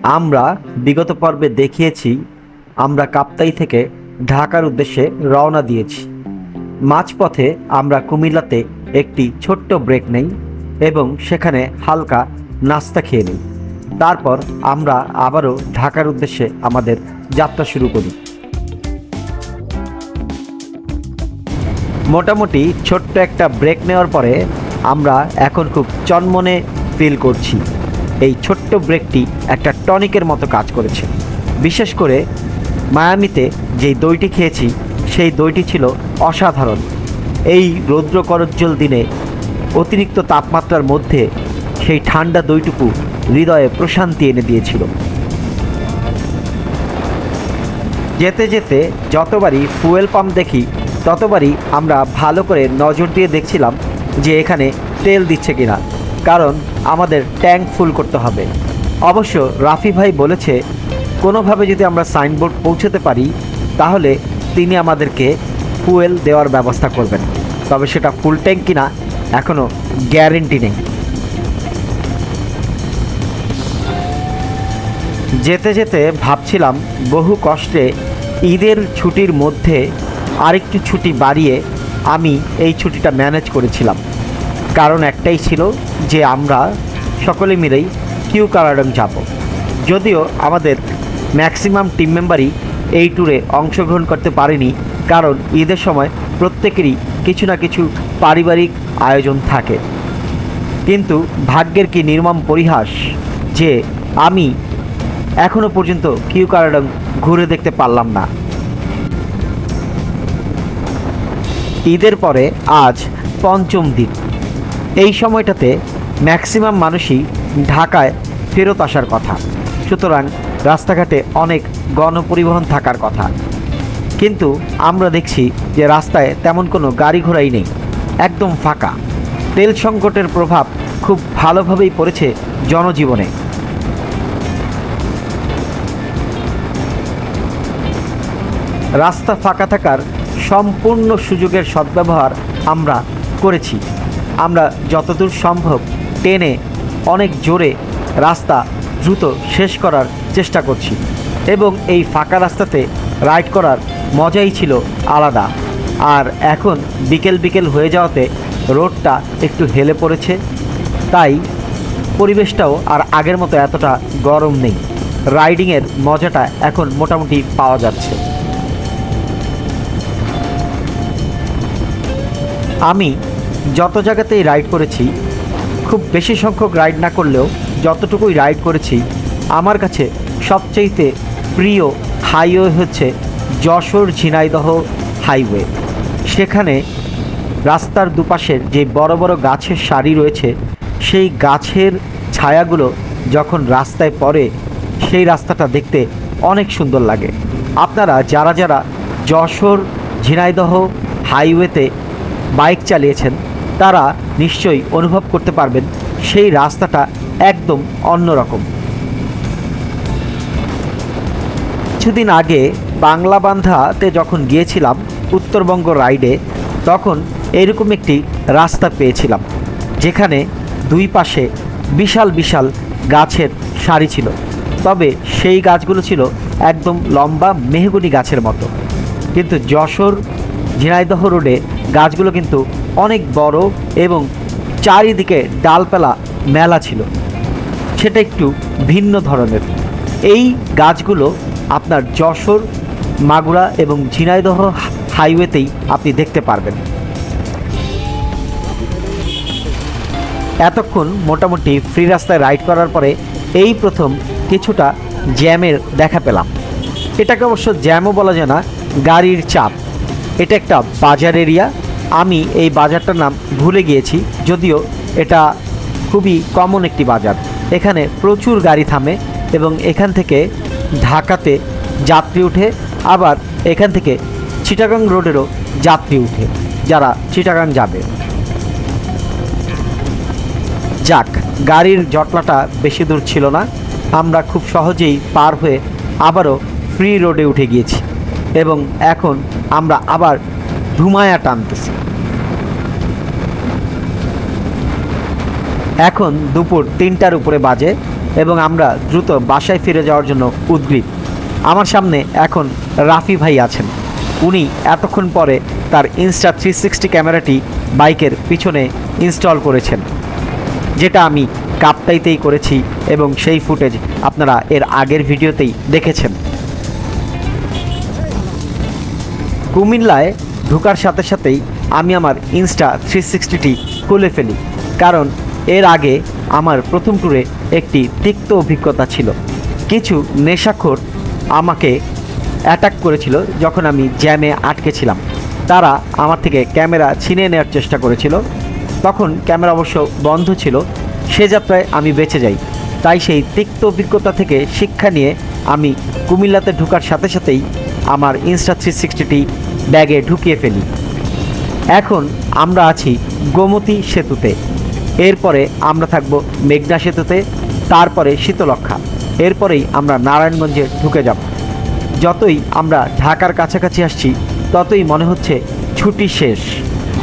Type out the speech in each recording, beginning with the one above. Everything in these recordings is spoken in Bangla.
আমরা বিগত পর্বে দেখিয়েছি আমরা কাপ্তাই থেকে ঢাকার উদ্দেশ্যে রওনা দিয়েছি। মাঝপথে আমরা কুমিল্লাতে একটি ছোট্ট ব্রেক নেই এবং সেখানে হালকা নাস্তা খেয়ে নিই। তারপর আমরা আবারও ঢাকার উদ্দেশ্যে আমাদের যাত্রা শুরু করি। মোটামুটি ছোট্ট একটা ব্রেক নেওয়ার পরে আমরা এখন খুব চনমনে ফিল করছি। এই ছোট্ট ব্রেকটি একটা টনিকের মতো কাজ করেছে। বিশেষ করে মায়ামিতে যেই দইটি খেয়েছি সেই দইটি ছিল অসাধারণ। এই রৌদ্র করজ্জ্বল দিনে অতিরিক্ত তাপমাত্রার মধ্যে সেই ঠান্ডা দইটুকু হৃদয়ে প্রশান্তি এনে দিয়েছিল। যেতে যেতে যতবারই ফুয়েল পাম্প দেখি ততবারই আমরা ভালো করে নজর দিয়ে দেখছিলাম যে এখানে তেল দিচ্ছে কিনা, কারণ আমাদের ট্যাঙ্ক ফুল করতে হবে। অবশ্য রাফি ভাই বলেছে কোনোভাবে যদি আমরা সাইনবোর্ড পৌঁছতে পারি তাহলে তিনি আমাদেরকে ফুয়েল দেওয়ার ব্যবস্থা করবেন, তবে সেটা ফুল ট্যাঙ্ক কিনা এখনও গ্যারেন্টি নেই। যেতে যেতে ভাবছিলাম বহু কষ্টে ঈদের ছুটির মধ্যে আরেকটু ছুটি বাড়িয়ে আমি এই ছুটিটা ম্যানেজ করেছিলাম। কারণ একটাই ছিল যে আমরা সকলে মিলেই কিউ কারাডং যাব। যদিও আমাদের ম্যাক্সিমাম টিম মেম্বারই এই ট্যুরে অংশগ্রহণ করতে পারেনি, কারণ ঈদের সময় প্রত্যেকেরই কিছু না কিছু পারিবারিক আয়োজন থাকে। কিন্তু ভাগ্যের কি নির্মম পরিহাস যে আমি এখনও পর্যন্ত কিউ কারাডং ঘুরে দেখতে পারলাম না। ঈদের পরে আজ পঞ্চম দিন। এই সময়টাতে ম্যাক্সিমাম মানুষই ঢাকায় ফেরত আসার কথা, সুতরাং রাস্তাঘাটে অনেক গণপরিবহন থাকার কথা। কিন্তু আমরা দেখছি যে রাস্তায় তেমন কোনো গাড়ি ঘোড়াই নেই, একদম ফাঁকা। তেল সংকটের প্রভাব খুব ভালোভাবেই পড়েছে জনজীবনে। রাস্তা ফাঁকা থাকার সম্পূর্ণ সুযোগের সদ্ব্যবহার আমরা করেছি। আমরা যতদূর সম্ভব টেনে অনেক জোরে রাস্তা দ্রুত শেষ করার চেষ্টা করছি এবং এই ফাঁকা রাস্তাতে রাইড করার মজাই ছিল আলাদা। আর এখন বিকেল বিকেল হয়ে যাওয়াতে রোডটা একটু হেলে পড়েছে, তাই পরিবেশটাও আর আগের মতো এতটা গরম নেই। রাইডিংয়ের মজাটা এখন মোটামুটি পাওয়া যাচ্ছে। আমি যত জায়গাতেই রাইড করেছি, খুব বেশি সংখ্যক রাইড না করলেও যতটুকুই রাইড করেছি, আমার কাছে সবচেয়ে প্রিয় হাইওয়ে হচ্ছে যশোর ঝিনাইদহ হাইওয়ে। সেখানে রাস্তার দুপাশের যে বড় বড় গাছের সারি রয়েছে, সেই গাছের ছায়াগুলো যখন রাস্তায় পড়ে সেই রাস্তাটা দেখতে অনেক সুন্দর লাগে। আপনারা যারা যারা যশোর ঝিনাইদহ হাইওয়েতে বাইক চালিয়েছেন তারা নিশ্চয়ই অনুভব করতে পারবেন সেই রাস্তাটা একদম অন্যরকম। কিছুদিন আগে বাংলাবান্ধাতে যখন গিয়েছিলাম উত্তরবঙ্গ রাইডে, তখন এরকম একটি রাস্তা পেয়েছিলাম যেখানে দুই পাশে বিশাল বিশাল গাছের সারি ছিল, তবে সেই গাছগুলো ছিল একদম লম্বা মেহগনি গাছের মতো। কিন্তু যশোর ঝিনাইদহ রোডে গাছগুলো কিন্তু অনেক বড় এবং চারিদিকে ডালপালা মেলা ছিল, সেটা একটু ভিন্ন ধরনের। এই গাছগুলো আপনার যশোর, মাগুরা এবং ঝিনাইদহ হাইওয়েতেই আপনি দেখতে পারবেন। এতক্ষণ মোটামুটি ফ্রি রাস্তায় রাইড করার পরে এই প্রথম কিছুটা জ্যামের দেখা পেলাম। এটাকে অবশ্য জ্যামও বলা যায় না, গাড়ির চাপ। এটা একটা বাজার এরিয়া, আমি এই বাজারটার নাম ভুলে গিয়েছি, যদিও এটা খুবই কমন একটি বাজার। এখানে প্রচুর গাড়ি থামে এবং এখান থেকে ঢাকাতে যাত্রী উঠে, আবার এখান থেকে চিটাগাং রোডেরও যাত্রী উঠে যারা চিটাগাং যাবে। যাক, গাড়ির জটলাটা বেশি দূর ছিল না, আমরা খুব সহজেই পার হয়ে আবারও ফ্রি রোডে উঠে গিয়েছি এবং এখন আমরা আবার ধুমায়া টানতেছি। এখন দুপুর 3টার উপরে বাজে এবং আমরা দ্রুত বাসায় ফিরে যাওয়ার জন্য উদ্গ্রীব। আমার সামনে এখন রাফি ভাই আছেন। উনি এতক্ষণ পরে তার Insta360 ক্যামেরাটি বাইকের পিছনে ইনস্টল করেছেন, যেটা আমি কাপ্তাইতেই করেছি এবং সেই ফুটেজ আপনারা এর আগের ভিডিওতেই দেখেছেন। কুমিল্লায় ঢোকার সাথে সাথেই আমি আমার Insta360টি খুলে ফেলি, কারণ এর আগে আমার প্রথম ট্যুরে একটি তিক্ত অভিজ্ঞতা ছিল। কিছু নেশাখোর আমাকে অ্যাটাক করেছিল যখন আমি জ্যামে আটকেছিলাম। তারা আমার থেকে ক্যামেরা ছিনিয়ে নেওয়ার চেষ্টা করেছিল। তখন ক্যামেরা অবশ্য বন্ধ ছিল। সে যাত্রায় আমি বেঁচে যাই। তাই সেই তিক্ত অভিজ্ঞতা থেকে শিক্ষা নিয়ে আমি কুমিল্লাতে ঢোকার সাথে সাথেই আমার Insta360টি ব্যাগে ঢুকিয়ে ফেলি। এখন আমরা আছি গোমতী সেতুতে, এরপরে আমরা থাকব মেঘনা সেতুতে, তারপরে শীতলক্ষ্যা, এরপরেই আমরা নারায়ণগঞ্জে ঢুকে যাব। যতই আমরা ঢাকার কাছাকাছি আসছি ততই মনে হচ্ছে ছুটি শেষ,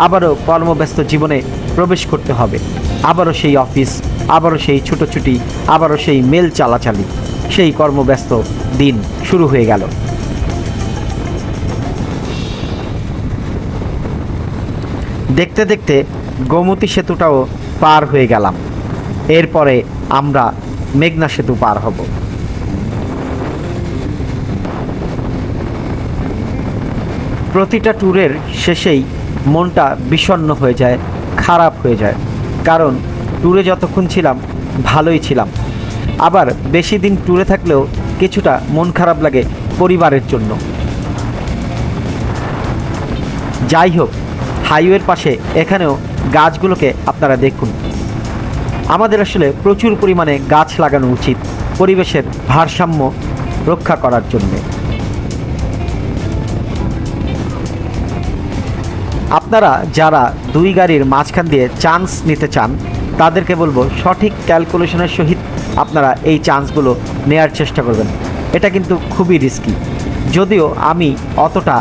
আবারও কর্মব্যস্ত জীবনে প্রবেশ করতে হবে। আবারও সেই অফিস, আবারও সেই ছুটোছুটি, আবারও সেই মেল চালাচালি, সেই কর্মব্যস্ত দিন শুরু হয়ে গেল। দেখতে দেখতে গোমতী সেতুটাও পার হয়ে গেলাম। এরপরে আমরা মেঘনা সেতু পার হব। প্রতিটা ট্যুরের শেষেই মনটা বিষণ্ণ হয়ে যায়, খারাপ হয়ে যায়, কারণ ট্যুরে যতক্ষণ ছিলাম ভালোই ছিলাম। আবার বেশি দিন ট্যুরে থাকলেও কিছুটা মন খারাপ লাগে পরিবারের জন্য। যাই হোক, হাইওয়ের পাশে এখানেও গাছগুলোকে আপনারা দেখুন। আমাদের আসলে প্রচুর পরিমাণে গাছ লাগানো উচিত পরিবেশের ভারসাম্য রক্ষা করার জন্যে। আপনারা যারা দুই গাড়ির মাঝখান দিয়ে চান্স নিতে চান তাদেরকে বলবো সঠিক ক্যালকুলেশনের সহিত আপনারা এই চান্সগুলো নেয়ার চেষ্টা করবেন। এটা কিন্তু খুবই রিস্কি। যদিও আমি অতটা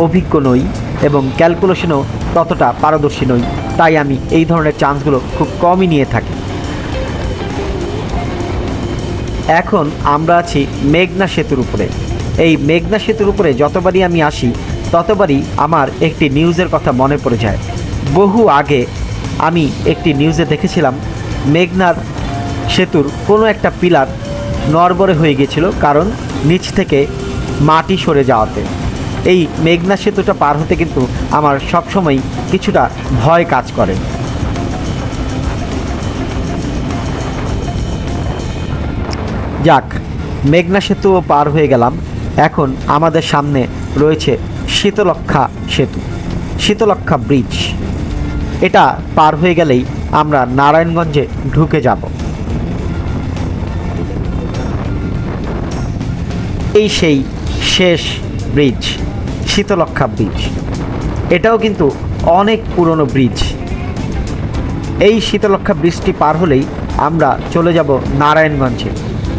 অভিজ্ঞ নই এবং ক্যালকুলেশনেও ততটা পারদর্শী নই, তাই আমি এই ধরনের চান্সগুলো খুব কমই নিয়ে থাকি। এখন আমরা আছি মেঘনা সেতুর উপরে। এই মেঘনা সেতুর উপরে যতবারই আমি আসি ততবারই আমার একটি নিউজের কথা মনে পড়ে যায়। বহু আগে আমি একটি নিউজে দেখেছিলাম মেঘনার সেতুর কোনো একটা পিলার নড়বড়ে হয়ে গিয়েছিল, কারণ নিচ থেকে মাটি সরে যাওয়াতে। এই মেঘনা সেতুটা পার হতে কিন্তু আমার সবসময় কিছুটা ভয় কাজ করে। যাক, মেঘনা সেতুও পার হয়ে গেলাম। এখন আমাদের সামনে রয়েছে শীতলক্ষ্যা সেতু, শীতলক্ষ্যা ব্রিজ। এটা পার হয়ে গেলেই আমরা নারায়ণগঞ্জে ঢুকে যাব। এই সেই শেষ ব্রিজ, শীতলক্ষ্যা ব্রিজ। এটাও কিন্তু অনেক পুরনো ব্রিজ। এই শীতলক্ষ্যা ব্রিজটি পার হলেই আমরা চলে যাব নারায়ণগঞ্জে।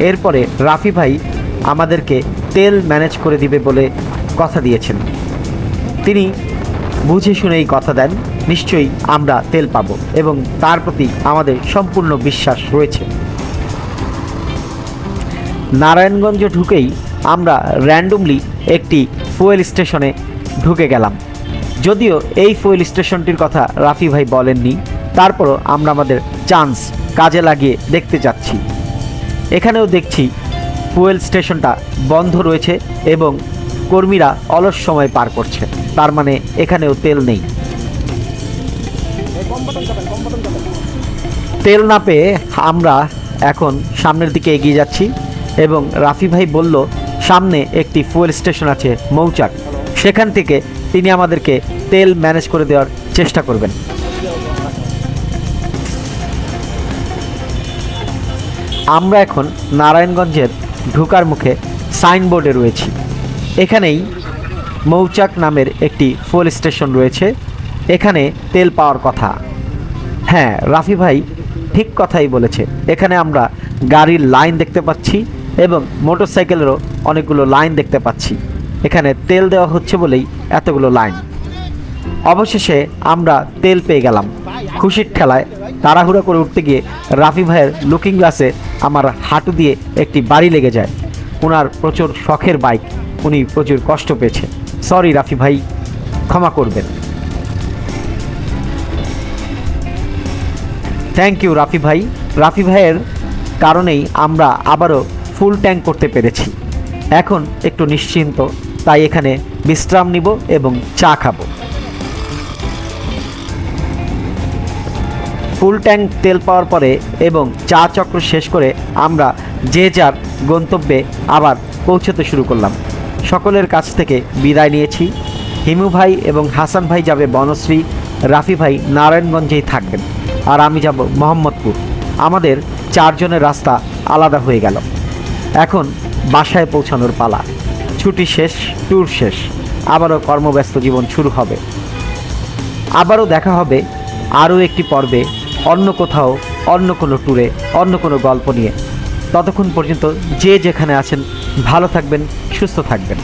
এরপরে রাফি ভাই আমাদেরকে তেল ম্যানেজ করে দিবে বলে কথা দিয়েছেন। তিনি বুঝে শুনেই কথা দেন, নিশ্চয়ই আমরা তেল পাবো এবং তার প্রতি আমাদের সম্পূর্ণ বিশ্বাস রয়েছে। নারায়ণগঞ্জ ঢুকেই আমরা র্যান্ডমলি একটি ফুয়েল স্টেশনে ঢুকে গেলাম। যদিও এই ফুয়েল স্টেশনটির কথা রাফি ভাই বলেননি, তারপরও আমরা আমাদের চান্স কাজে লাগিয়ে দেখতে যাচ্ছি। এখানেও দেখছি ফুয়েল স্টেশনটা বন্ধ রয়েছে এবং কর্মীরা অলস সময় পার করছে, তার মানে এখানেও তেল নেই। তেল না পেয়ে আমরা এখন সামনের দিকে এগিয়ে যাচ্ছি এবং রাফি ভাই বলল সামনে একটি ফুয়েল স্টেশন আছে মৌচাক, সেখান থেকে তিনি আমাদেরকে তেল ম্যানেজ করে দেওয়ার চেষ্টা করবেন। আমরা এখন নারায়ণগঞ্জের ঢোকার মুখে সাইনবোর্ডে রয়েছি। এখানেই মৌচাক নামের একটি ফুয়েল স্টেশন রয়েছে, এখানে তেল পাওয়ার কথা। হ্যাঁ, রাফি ভাই ঠিক কথাই বলেছে। এখানে আমরা গাড়ির লাইন দেখতে পাচ্ছি এবং মোটরসাইকেলেরও অনেকগুলো লাইন দেখতে পাচ্ছি। এখানে তেল দেওয়া হচ্ছে বলেই এতগুলো লাইন। অবশেষে আমরা তেল পেয়ে গেলাম। খুশির ঠেলায় তাড়াহুড়া করে উঠতে গিয়ে রাফি ভাইয়ের লুকিং গ্লাসে আমার হাঁটু দিয়ে একটি বাড়ি লেগে যায়। ওনার প্রচুর শখের বাইক, উনি প্রচুর কষ্ট পেয়েছে। সরি রাফি ভাই, ক্ষমা করবেন। থ্যাংক ইউ রাফি ভাই। রাফি ভাইয়ের কারণেই আমরা আবারও ফুল ট্যাঙ্ক করতে পেরেছি। এখন একটু নিশ্চিন্ত, তাই এখানে বিশ্রাম নিব এবং চা খাবো। ফুল ট্যাঙ্ক তেল পাওয়ার পরে এবং চা চক্র শেষ করে আমরা যে যার গন্তব্যে আবার পৌঁছতে শুরু করলাম। সকলের কাছ থেকে বিদায় নিয়েছি। হিমু ভাই এবং হাসান ভাই যাবে বনশ্রী, রাফি ভাই নারায়ণগঞ্জেই থাকবেন, আর আমি যাব মোহাম্মদপুর। আমাদের চারজনের রাস্তা আলাদা হয়ে গেল। এখন বাসায় পৌঁছানোর পালা। ছুটি শেষ, ট্যুর শেষ, আবারও কর্মব্যস্ত জীবন শুরু হবে। আবারও দেখা হবে আরও একটি পর্বে, অন্য কোথাও, অন্য কোনো ট্যুরে, অন্য কোনো গল্প নিয়ে। ততক্ষণ পর্যন্ত যে যেখানে আছেন ভালো থাকবেন, সুস্থ থাকবেন।